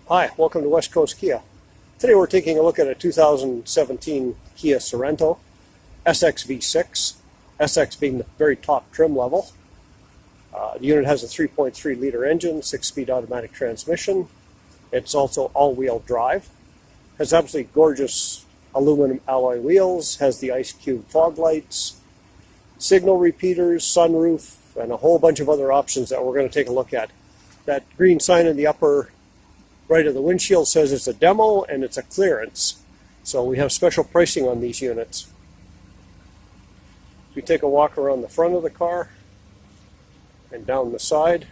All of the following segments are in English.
Hi, welcome to West Coast Kia. Today we're taking a look at a 2017 Kia Sorento SX V6, SX being the very top trim level. The unit has a 3.3 liter engine, 6-speed automatic transmission. It's also all-wheel drive. Has absolutely gorgeous aluminum alloy wheels, has the Ice Cube fog lights, signal repeaters, sunroof, and a whole bunch of other options that we're going to take a look at. That green sign in the upper right of the windshield says it's a demo and it's a clearance. So we have special pricing on these units. We take a walk around the front of the car and down the side.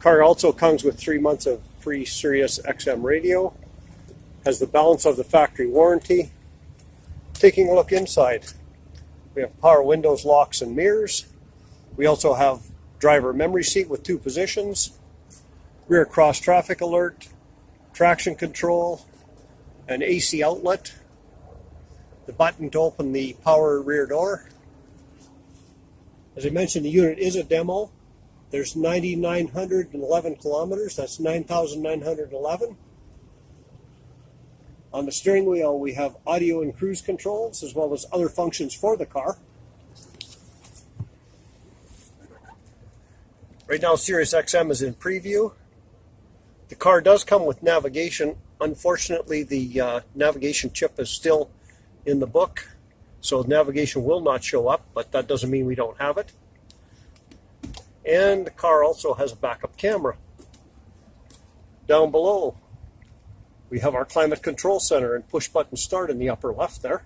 Car also comes with 3 months of free Sirius XM radio. Has the balance of the factory warranty. Taking a look inside, we have power windows, locks, and mirrors. We also have driver memory seat with 2 positions, rear cross traffic alert, traction control, an AC outlet, the button to open the power rear door. As I mentioned, the unit is a demo. There's 9,911 kilometers, that's 9,911. On the steering wheel we have audio and cruise controls as well as other functions for the car. Right now Sirius XM is in preview. The car does come with navigation. Unfortunately, the navigation chip is still in the book, so navigation will not show up, but that doesn't mean we don't have it. And the car also has a backup camera. Down below, we have our climate control center and push button start in the upper left there.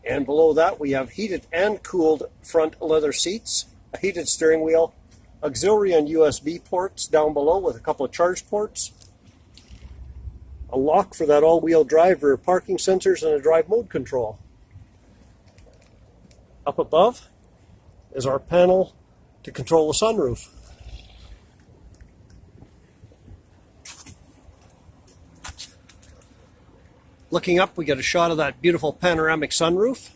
And below that, we have heated and cooled front leather seats, a heated steering wheel, auxiliary and USB ports down below with a couple of charge ports, a lock for that all-wheel drive, rear parking sensors, and a drive mode control. Up above is our panel to control the sunroof. Looking up, we get a shot of that beautiful panoramic sunroof.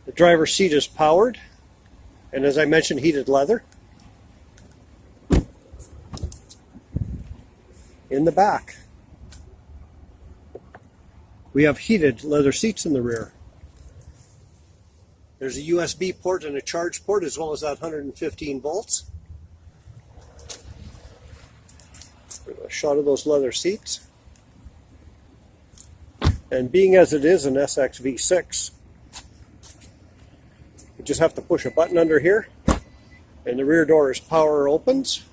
The driver's seat is powered, and as I mentioned, heated leather. In the back, we have heated leather seats in the rear. There's a USB port and a charge port, as well as that 115 volts. A shot of those leather seats. And being as it is an SX V6, you just have to push a button under here, and the rear door is power opens.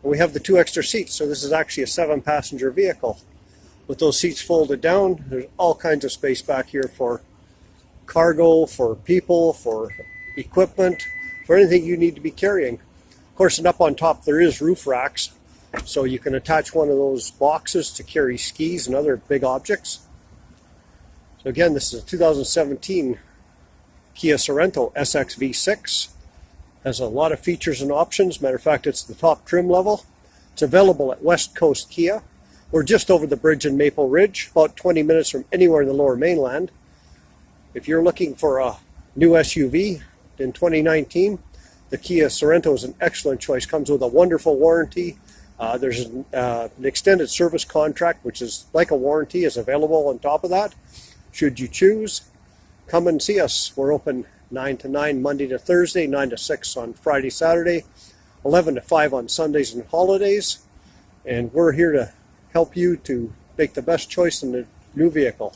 And we have the 2 extra seats, so this is actually a 7-passenger vehicle. With those seats folded down, there's all kinds of space back here for cargo, for people, for equipment, for anything you need to be carrying. Of course, and up on top there is roof racks, so you can attach one of those boxes to carry skis and other big objects. So again, this is a 2017 Kia Sorento SX V6. Has a lot of features and options. Matter of fact, it's the top trim level. It's available at West Coast Kia. We're just over the bridge in Maple Ridge, about 20 minutes from anywhere in the Lower Mainland. If you're looking for a new SUV in 2019, the Kia Sorento is an excellent choice. Comes with a wonderful warranty. There's an extended service contract, which is like a warranty, is available on top of that. Should you choose, come and see us. We're open 9 to 9 Monday to Thursday, 9 to 6 on Friday, Saturday, 11 to 5 on Sundays and holidays. And we're here to help you to make the best choice in the new vehicle.